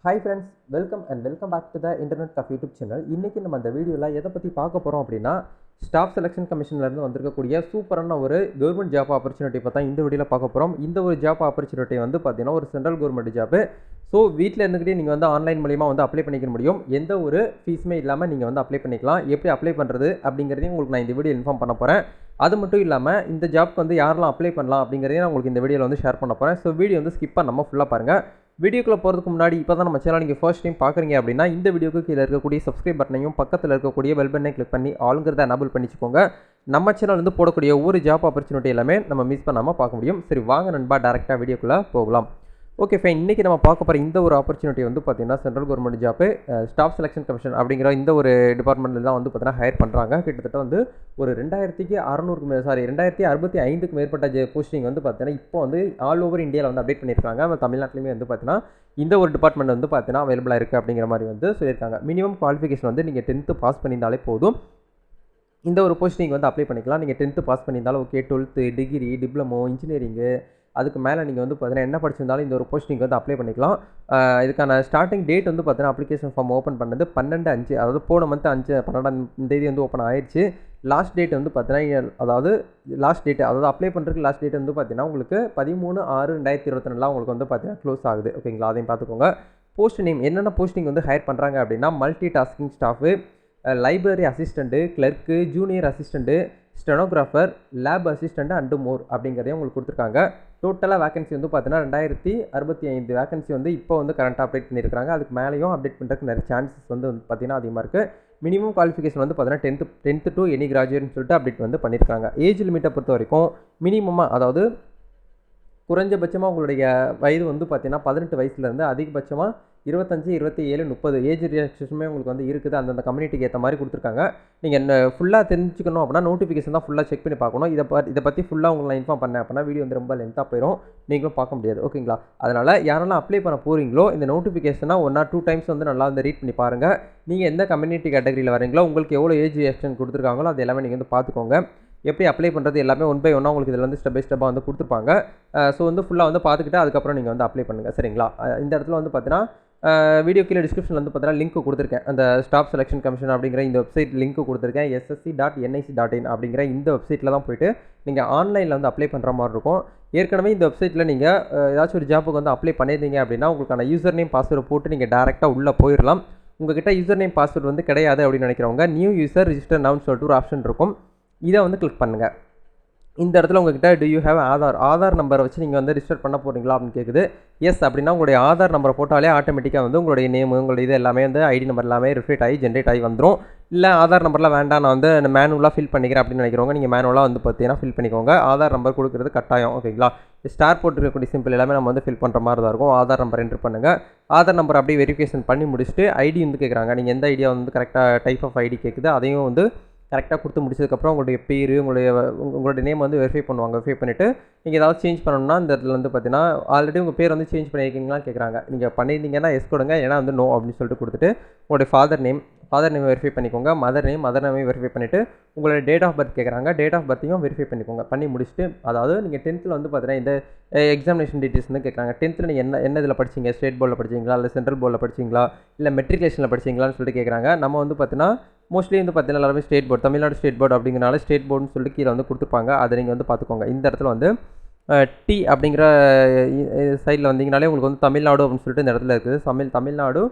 Hi friends, welcome back to the internet cafe YouTube channel. இன்றைக்கி நம்ம அந்த வீடியோவில் எதை பற்றி பார்க்க போகிறோம் அப்படின்னா, ஸ்டாஃப் செலெக்ஷன் கமிஷன்லேருந்து வந்திருக்கக்கூடிய சூப்பரான ஒரு கவர்மெண்ட் ஜாப் ஆப்பர்ச்சுனிட்டி பார்த்தா இந்த வீடியோவில் பார்க்க போகிறோம். இந்த ஒரு ஜாப் ஆப்பர்ச்சுனிட்டி வந்து பார்த்தீங்கன்னா ஒரு சென்ட்ரல் கவர்மெண்ட் ஜாப்பு. ஸோ வீட்டில் இருந்துக்கிட்டே நீங்கள் வந்து ஆன்லைன் மூலிமா வந்து அப்ளை பண்ணிக்க முடியும். எந்த ஒரு ஃபீஸுமே இல்லாமல் நீங்கள் வந்து அப்ளை பண்ணிக்கலாம். எப்படி அப்ளை பண்ணுறது அப்படிங்கிறதையும் உங்களுக்கு நான் இந்த வீடியோ இன்ஃபார்ம் பண்ண போகிறேன். அது மட்டும் இல்லாமல் இந்த ஜாப்க்கு வந்து யாரெல்லாம் அப்ளை பண்ணலாம் அப்படிங்கிறதையும் நான் உங்களுக்கு இந்த வீடியோவில் வந்து ஷேர் பண்ண போகிறேன். ஸோ வீடியோ வந்து ஸ்கிப் பண்ணாமல் ஃபுல்லாக பாருங்கள். வீடியோக்குள்ளே போகிறதுக்கு முன்னாடி இப்போ தான் நம்ம சேனல் நீங்கள் ஃபர்ஸ்ட் டைம் பார்க்குறீங்க அப்படின்னா இந்த வீடியோக்கு கீழே இருக்கக்கூடிய சப்ஸ்கிரைப் பட்டனையும் பக்கத்தில் இருக்கக்கூடிய பெல் பட்டனை கிளிக் பண்ணி ஆளுங்கிறத எனேபிள் பண்ணிச்சுக்கோங்க. நம்ம சேனல் வந்து போடக்கூடிய ஒவ்வொரு ஜாப் ஆப்பர்ச்சுனிட்டி எல்லாமே நம்ம மிஸ் பண்ணாமல் பார்க்க முடியும். சரி வாங்க நண்பா, டேரெக்டாக வீடியோக்குள்ளே போகலாம். Okay fine. இன்றைக்கி நம்ம பார்க்க போகிற இந்த ஒரு ஆப்பர்ச்சுனிட்டி வந்து பார்த்திங்கன்னா central government job staff selection commission அப்படிங்கிற இந்த ஒரு டிபார்ட்மெண்ட்டில் தான் வந்து பார்த்தீங்கன்னா ஹையர் பண்ணுறாங்க. கிட்டத்தட்ட வந்து ஒரு 2065க்கு மேற்பட்ட போஸ்டிங் வந்து பார்த்தீங்கன்னா இப்போ வந்து ஆல் ஓவர் இந்தியாவில் வந்து அப்டேட் பண்ணியிருக்காங்க. நம்ம தமிழ்நாட்டிலுமே வந்து பார்த்தீங்கன்னா இந்த ஒரு டிபார்ட்மெண்ட் வந்து பார்த்தீங்கன்னா அவைலபிளாக இருக்குது அப்படிங்கிற மாதிரி வந்து சொல்லியிருக்காங்க. மினிமம் குவாலிஃபிகேஷன் வந்து நீங்கள் 10th பாஸ் பண்ணியிருந்தாலே போதும். இந்த ஒரு போஸ்டிங் வந்து அப்ளை பண்ணிக்கலாம். நீங்கள் 10th பாஸ் பண்ணியிருந்தாலும் okay, 12th degree, diploma, engineering, அதுக்கு மேலே நீங்கள் வந்து பார்த்தீங்கன்னா என்ன படிச்சிருந்தாலும் இந்த ஒரு போஸ்டிங் வந்து அப்ளை பண்ணிக்கலாம். இதுக்கான ஸ்டார்டிங் டேட் வந்து பார்த்தீங்கன்னா அப்ளிகேஷன் ஃபார்ம் ஓப்பன் பண்ணது 12/5, அதாவது போன மந்த் 5/12 தேதி வந்து ஓப்பன் ஆயிடுச்சு. லாஸ்ட் டேட் வந்து பார்த்தீங்கன்னா அதாவது அப்ளை பண்ணுறதுக்கு லாஸ்ட் டேட் வந்து பார்த்தீங்கன்னா உங்களுக்கு 13/6/2022 உங்களுக்கு வந்து பார்த்தீங்கன்னா க்ளோஸ் ஆகுது. ஓகேங்களா, அதையும் பார்த்துக்கோங்க. போஸ்ட் நேம் என்னென்ன போஸ்டிங் வந்து ஹையர் பண்ணுறாங்க அப்படின்னா multi tasking staff, library assistant, clerk, junior assistant, stenographer, lab assistant and மோர் அப்படிங்கிறதையும் உங்களுக்கு கொடுத்துருக்காங்க. டோட்டலாக வேகன்சி வந்து பார்த்தீங்கன்னா 2065 வேகன்சி வந்து இப்போ வந்து கரண்ட்டாக அப்டேட் பண்ணியிருக்காங்க. அதுக்கு மேலேயும் அப்டேட் பண்ணுறதுக்கு நிறைய சான்சஸ் வந்து பார்த்தீங்கன்னா அதிகமாக இருக்குது. மினிமம் குவாலிஃபிகேஷன் வந்து பார்த்தீங்கன்னா 10th டு எனி கிராஜுவேட்னு சொல்லிட்டு அப்டேட் வந்து பண்ணியிருக்காங்க. ஏஜ் லிமிட்டை பொறுத்த வரைக்கும் மினிமமாக, அதாவது குறைஞ்சபட்சமாக உங்களுடைய வயது வந்து பார்த்தீங்கன்னா 18 வயசுலேருந்து அதிகபட்சமாக 25, 27, 30 ஏஜ் ரிலாக்ஸேஷனுமே உங்களுக்கு வந்து இருக்குது. அந்தந்த கம்யூனிட்டிக்கு ஏற்ற மாதிரி கொடுத்துருக்காங்க. நீங்கள் ஃபுல்லாக தெரிஞ்சுக்கணும் அப்படின்னா நோட்டிஃபிகேஷன் தான் ஃபுல்லாக செக் பண்ணி பார்க்கணும். இதை பற்றி ஃபுல்லாக உங்களுக்கு நான் இன்ஃபார்ம் பண்ணேன் அப்படின்னா வீடியோ வந்து ரொம்ப லென்த்தாக போயிடும், நீங்களும் பார்க்க முடியாது. ஓகேங்களா, அதனால் யாரெல்லாம் அப்ளை பண்ண போகிறீங்களோ இந்த நோட்டிஃபிகேஷனாக 1 or 2 டைம்ஸ் வந்து நல்லா வந்து ரீட் பண்ணி பாருங்கள். நீங்கள் எந்த கம்யூனிட்டி கேட்டகரியில் வரீங்களோ, உங்களுக்கு எவ்வளோ ஏஜ் ரிலாக்ஸேஷன் கொடுத்துருக்காங்களோ அது எல்லாமே நீங்கள் வந்து பார்த்துக்கோங்க. எப்படி அப்ளை பண்ணுறது எல்லாமே ஒன் பை ஒன்னாக உங்களுக்கு இதில் வந்து ஸ்டெப் பை ஸ்டெப்பாக வந்து கொடுத்துருப்பாங்க. ஸோ வந்து ஃபுல்லாக வந்து பார்த்துக்கிட்டு அதுக்கப்புறம் நீங்கள் வந்து அப்ளை பண்ணுங்கள். சரிங்களா, இந்த இடத்துல வந்து பார்த்தீங்கன்னா வீடியோ கீழே டிஸ்கிரிப்ஷனில் வந்து பார்த்தீங்கன்னா லிங்க் கொடுத்துருக்கேன். அந்த ஸ்டாஃப் செலெக்ஷன் கமிஷன் அப்படிங்கிற இந்த வெப்சைட் லிங்க் கொடுத்துருக்கேன். ssc.nic.in அப்படிங்கிற இந்த வெப்சைட்டில் தான் போய்ட்டு நீங்கள் ஆன்லைனில் வந்து அப்ளை பண்ணுற மாதிரி இருக்கும். ஏற்கனவே இந்த வெப்சைட்டில் நீங்கள் ஏதாச்சும் ஒரு ஜாப்புக்கு வந்து அப்ளை பண்ணியிருந்தீங்க அப்படின்னா உங்களுக்கான யூசர் நேம் பாஸ்வேர்டு போட்டு நீங்கள் டேரெக்டாக உள்ளே போயிடலாம். உங்கள்கிட்ட யூசர் நேம் பாஸ்வேர்டு வந்து கிடையாது அப்படின்னு நினைக்கிறவங்க நியூ யூசர் ரிஜிஸ்டர் நவுன்னு சொல்லிட்டு ஒரு ஆப்ஷன் இருக்கும். இதை வந்து கிளிக் பண்ணுங்கள். இந்த இடத்துல உங்கள்கிட்ட டு யூ ஹேவ் ஆதார் நம்பரை வச்சு நீங்கள் வந்து ரிஜிஸ்டர் பண்ண போகிறீங்களா அப்படின்னு கேட்குது. எஸ் அப்படின்னா உங்களுடைய ஆதார் நம்பரை போட்டாலே ஆட்டோமேட்டிக்காக வந்து உங்களுடைய நேம், உங்களுடைய இது எல்லாமே வந்து ஐடி நம்பர் எல்லாமே ரிஃப்ளெக்ட் ஆகி ஜென்ரேட் ஆகி வந்துடும். இல்லை ஆதார் நம்பர்லாம் வேண்டாம், நான் வந்து மேனுவலாக ஃபில் பண்ணிக்கிறேன் அப்படின்னு நினைக்கிறவங்க நீங்கள் மேனுவலாக வந்து பார்த்தீங்கன்னா ஃபில் பண்ணிக்கோங்க. ஆதார் நம்பர் கொடுக்குறது கட்டாயம். ஓகேங்களா, ஸ்டார் போட்டுருக்கக்கூடிய சிம்பிள் எல்லாமே நம்ம வந்து ஃபில் பண்ணுற மாதிரி தான் இருக்கும். ஆதார் நம்பர் என்ட்ரு பண்ணுங்கள். ஆதார் நம்பர் அப்படியே வெரிஃபிகேஷன் பண்ணி முடிச்சுட்டு ஐடி வந்து கேட்குறாங்க. நீங்கள் எந்த ஐடியா வந்து கரெக்டாக டைப் ஆஃப் ஐடி கேட்குது அதையும் வந்து கரெக்டாக கொடுத்து முடிச்சதுக்கப்புறம் உங்களுடைய பேர், உங்களுடைய நேம் வந்து வெரிஃபை பண்ணுவாங்க. வெரிஃபை பண்ணிவிட்டு நீங்கள் ஏதாவது சேஞ்ச் பண்ணணும்னா இந்த இடத்துல வந்து பார்த்தீங்கன்னா ஆல்ரெடி உங்கள் பேர் வந்து சேஞ்ச் பண்ணியிருக்கீங்களான்னு கேட்குறாங்க. நீங்கள் பண்ணியிருந்தீங்கன்னா எஸ் கொடுங்க, ஏன்னா வந்து நோ அப்படின்னு சொல்லிட்டு கொடுத்துட்டு உங்களுடைய ஃபாதர் நேம் வெரிஃபை பண்ணிக்கோங்க. மதர் நேம் வெரிஃபை பண்ணிவிட்டு உங்களுடைய டேட் ஆஃப் பர்த் கேட்குறாங்க. டேட் ஆஃப் பர்த்தையும் வெரிஃபை பண்ணிக்கோங்க. பண்ணி முடிச்சுட்டு, அதாவது நீங்கள் 10th வந்து பார்த்தீங்கன்னா இந்த எக்ஸாமினேஷன் டீட்டெயில்ஸ் வந்து கேட்குறாங்க. 10th நீங்கள் என்ன இதில் படிச்சிங்க, ஸ்டேட் போர்டில் படிச்சிங்களா, இல்லை சென்ட்ரல் போர்டில் படிச்சிங்களா, இல்லை மெட்ரிகுலேஷனில் படிச்சிங்களான்னு சொல்லிட்டு கேட்குறாங்க. நம்ம வந்து பார்த்தீங்கன்னா மோஸ்ட்லி வந்து பார்த்தீங்கன்னா எல்லாருமே state board, Tamil Nadu state board அப்படிங்கிறனால ஸ்டேட் போர்டுன்னு சொல்லிட்டு கீழே வந்து கொடுத்துருப்பாங்க. அதை நீங்கள் வந்து பார்த்துக்கோங்க. இந்த இடத்துல வந்து டி அப்படிங்கிற சைடில் வந்தீங்கனாலே உங்களுக்கு வந்து தமிழ்நாடு அப்படின்னு சொல்லிட்டு இந்த இடத்துல இருக்குது. Tamil Nadu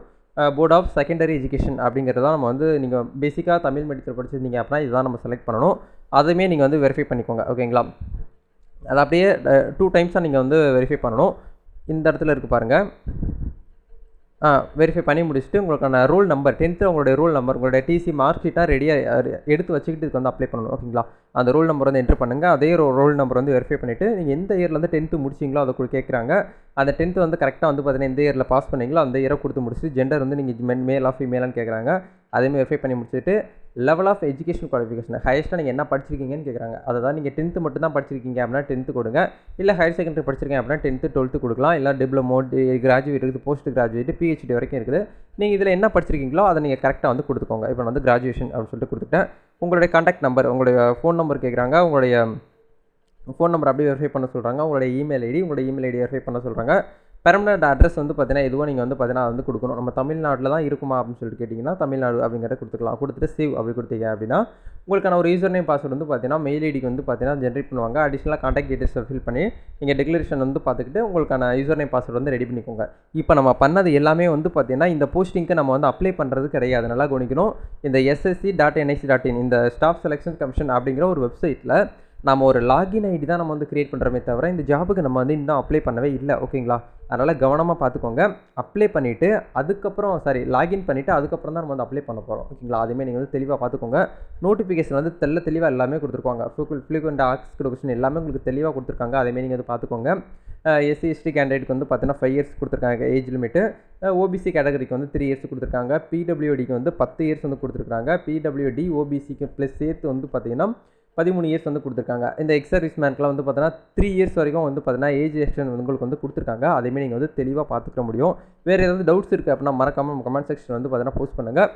board of secondary education அப்படிங்கிறது தான் நம்ம வந்து நீங்கள் பேசிக்காக தமிழ் மீடியத்தில் படிச்சிருந்தீங்க அப்படின்னா இதுதான் நம்ம செலக்ட் பண்ணணும். அதுவுமே நீங்கள் வந்து வெரிஃபை பண்ணிக்கோங்க. ஓகேங்களா, அது அப்படியே 2 டைம்ஸாக நீங்கள் வந்து வெரிஃபை பண்ணணும். இந்த இடத்துல இருக்குது பாருங்கள். வெரிஃபை பண்ணி முடிச்சுட்டு உங்களுக்கான ரோல் நம்பர் 10th உங்களுடைய ரோல் நம்பர், உங்களுடைய டிசி மார்க் ஷீட்டாக ரெடியாக எடுத்து வச்சுக்கிட்டு இதுக்கு வந்து அப்ளை பண்ணணும். ஓகேங்களா, அந்த ரோல் நம்பர் வந்து என்ட்ரு பண்ணுங்கள். அதே ரோல் நம்பர் வந்து வெரிஃபை பண்ணிவிட்டு நீங்கள் எந்த இயரில் வந்து 10th முடிச்சிங்களோ அதை கேட்குறாங்க. அந்த 10th வந்து கரெக்டாக வந்து பார்த்தீங்கன்னா எந்த இயரில் பாஸ் பண்ணீங்களோ அந்த இயரை கொடுத்து முடிச்சு ஜெண்டர் வந்து நீங்கள் மேலா ஃபீமேலான்னு கேட்குறாங்க. அதேமாதிரி வெரிஃபை பண்ணி முடிச்சுட்டு லெவல் ஆஃப் எஜுகேஷன் குவாலிஃபிகேஷன் ஹையஸ்ட்டாக நீங்கள் என்ன படிச்சிருக்கீங்கன்னு கேட்குறாங்க. அதாவது நீங்கள் 10th மட்டும் தான் படிச்சிருக்கீங்க அப்படின்னா 10th கொடுங்க. இல்லை ஹையர் செகண்டரி படிச்சிருக்கீங்க அப்படின்னா 10th 12th கொடுக்கலாம். இல்லை டிப்ளமோ, கிராஜுவேட் இருக்குது, போஸ்ட் கிராஜுவேட், PhD வரைக்கும் இருக்குது. நீங்கள் இதில் என்ன படிச்சிருக்கீங்களோ அதை நீங்கள் கரெக்டாக வந்து கொடுத்துக்கோங்க. இப்போ வந்து கிராஜுவேஷன் அப்படின்னு சொல்லிட்டு கொடுத்துட்டேன். உங்களுடைய கான்டாக்ட் நம்பர், உங்களுடைய ஃபோன் நம்பர் கேட்குறாங்க. உங்களுடைய ஃபோன் நம்பர் அப்படியே வெரிஃபை பண்ண சொல்கிறாங்க. உங்களுடைய இமெயில் ஐடி வெரிஃபை பண்ண சொல்கிறாங்க. பெர்மனெண்ட் அட்ரஸ் வந்து பார்த்தீங்கன்னா எதுவும் நீங்கள் வந்து பார்த்தீங்கன்னா வந்து கொடுக்கணும். நம்ம தமிழ்நாட்டில் தான் இருக்குமா அப்படின்னு சொல்லிட்டு கேட்டிங்கன்னா தமிழ்நாடு அப்படிங்கிறத கொடுத்துக்கலாம். கொடுத்துட்டு சேவ் அப்படி கொடுத்தீங்க அப்படின்னா உங்களுக்கான ஒரு யூசர் நேம் பாஸ்வேர்டு வந்து பார்த்தீங்கன்னா மெயில் ஐடிக்கு வந்து பார்த்தீங்கன்னா ஜென்ரேட் பண்ணுவாங்க. அடிஷனலாக கான்டாக்ட் டீட்டெயில்ஸை ஃபில் பண்ணி நீங்கள் டிக்ளரேஷன் வந்து பார்த்துக்கிட்டு உங்களுக்கான யூசர் நேம் பாஸ்வேர்டு வந்து ரெடி பண்ணிக்கோங்க. இப்போ நம்ம பண்ணது எல்லாமே வந்து பார்த்தீங்கன்னா இந்த போஸ்டிங்க்கு நம்ம வந்து அப்ளை பண்ணுறது கிடையாது. நல்லா கவனிக்கணும். இந்த ssc.nic.in இந்த ஸ்டாஃப் செலெக்ஷன் கமிஷன் அப்படிங்கிற ஒரு வெப்சைட்டில் நம்ம ஒரு லாகின் ஐடி தான் நம்ம வந்து கிரியேட் பண்ணுறோமே தவிர இந்த ஜாபுக்கு நம்ம வந்து இன்னும் அப்ளை பண்ணவே இல்லை. ஓகேங்களா? அதனால் கவனமாக பார்த்துக்கோங்க. அப்ளை பண்ணிவிட்டு அதுக்கப்புறம் லாகின் பண்ணிவிட்டு அதுக்கப்புறம் தான் நம்ம வந்து அப்ளை பண்ண போகிறோம். ஓகேங்களா? அதேமாதிரி நீங்கள் வந்து தெளிவாக பார்த்துக்கோங்க. நோட்டிஃபிகேஷன் வந்து தெளிவாக எல்லாமே கொடுத்துருக்காங்க. ஃப்ளூக்வெண்ட் ஆஸ்க்டு கொஸ்டின் எல்லாமே உங்களுக்கு தெளிவாக கொடுத்துருக்காங்க. அதேமாதிரி நீங்கள் வந்து பார்த்துக்கோங்க. எஸ்சி எஸ்டி கேண்டிடேட்டுக்கு வந்து பார்த்தீங்கன்னா 5 இயர்ஸ் கொடுத்துருக்காங்க ஏஜ் லிமிட்டு. ஓபிசி கேட்டகரிக்கு வந்து 3 இயர்ஸ் கொடுத்துருக்காங்க. பிடபிள்யூடிக்கு வந்து 10 இயர்ஸ் வந்து கொடுத்துருக்காங்க. பிடபிள்யூடி ஓபிசிக்கு ப்ளஸ் சேர்த்து வந்து பார்த்தீங்கன்னா 13 இயர்ஸ் வந்து கொடுத்துருக்காங்க. இந்த எக்ஸ் சர்வீஸ் மேனுக்குலாம் வந்து பார்த்தீங்கன்னா 3 இயர்ஸ் வரைக்கும் வந்து பார்த்தீங்கன்னா ஏஜ் எக்ஸ்டென்ஷன் உங்களுக்கு வந்து கொடுத்துருக்காங்க. அதேமாதிரி நீங்கள் வந்து தெளிவாக பார்த்துக்க முடியும். வேறு ஏதாவது டவுட்ஸ் இருக்குது அப்படின்னா மறக்காமல் நம்ம கமெண்ட் செக்ஷன் வந்து பார்த்தீங்கன்னா போஸ்ட் பண்ணுங்கள்.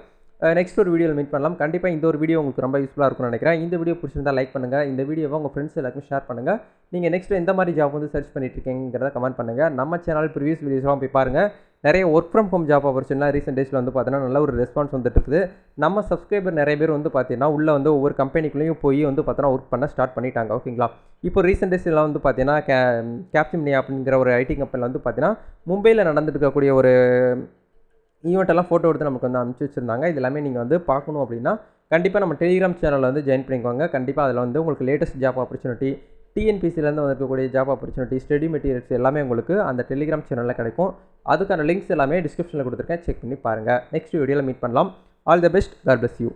நெக்ஸ்ட் ஒரு வீடியோவில் மீட் பண்ணலாம். கண்டிப்பாக இந்த ஒரு வீடியோ உங்களுக்கு ரொம்ப யூஸ்ஃபுல்லாக இருக்கும்னு நினைக்கிறேன். இந்த வீடியோ பிடிச்சிருந்தா லைக் பண்ணுங்கள். இந்த வீடியோவை உங்கள் ஃப்ரெண்ட்ஸ் எல்லாருக்கும் ஷேர் பண்ணுங்கள். நீங்கள் நெக்ஸ்ட் எந்த மாதிரி ஜாப் வந்து சர்ச் பண்ணிட்டு இருக்கீங்கிறத கமெண்ட் பண்ணுங்கள். நம்ம சேனல் ப்ரீவியஸ் வீடியோஸ்லாம் போய் பாருங்கள். நிறைய ஒர்க் ஃப்ரம் ஹோம் ஜாப் ஆப்பர்ச்சுனிட்டிலாம் ரீசெண்ட் டேஸில் வந்து பார்த்தீங்கன்னா நல்ல ஒரு ரெஸ்பான்ஸ் வந்துட்டு இருக்குது. நம்ம சப்ஸ்கிரைபர் நிறைய பேர் வந்து பார்த்தீங்கன்னா உள்ளே வந்து ஒவ்வொரு கம்பெனிக்குள்ளேயும் போய் வந்து பார்த்தீங்கன்னா ஒர்க் பண்ண ஸ்டார்ட் பண்ணிட்டாங்க. ஓகேங்களா? இப்போ ரீசெண்ட் டேஸில் வந்து பார்த்தீங்கன்னா கேப்ஜெமினி அப்படிங்கிற ஒரு ஐடி கம்பெனியில் வந்து பார்த்தீங்கன்னா மும்பையில் நடந்துட்டு இருக்கக்கூடிய ஒரு ஈவெண்ட்டெல்லாம் ஃபோட்டோ எடுத்து நமக்கு வந்து அனுப்பிச்சி வச்சுருந்தாங்க. இது எல்லாமே நீங்கள் வந்து பார்க்கணும் அப்படின்னா கண்டிப்பாக நம்ம டெலிகிராம் சேனலில் வந்து ஜாயின் பண்ணிக்கோங்க. கண்டிப்பாக அதில் வந்து உங்களுக்கு லேட்டஸ்ட் ஜாப் ஆப்பர்ச்சுனிட்டி, டிஎன்பிசிலேருந்து வந்திருக்கக்கூடிய ஜாப் ஆப்பர்ச்சுனிட்டி, ஸ்டடி மெட்டீரியல்ஸ் எல்லாமே உங்களுக்கு அந்த டெலிகிராம் சேனலில் கிடைக்கும். அதுக்கான லிங்க்ஸ் எல்லாமே டிஸ்கிரிப்ஷனில் கொடுத்துருக்கேன். செக் பண்ணி பாருங்கள். நெக்ஸ்ட் வீடியோவில் மீட் பண்ணலாம். All the best. God bless you.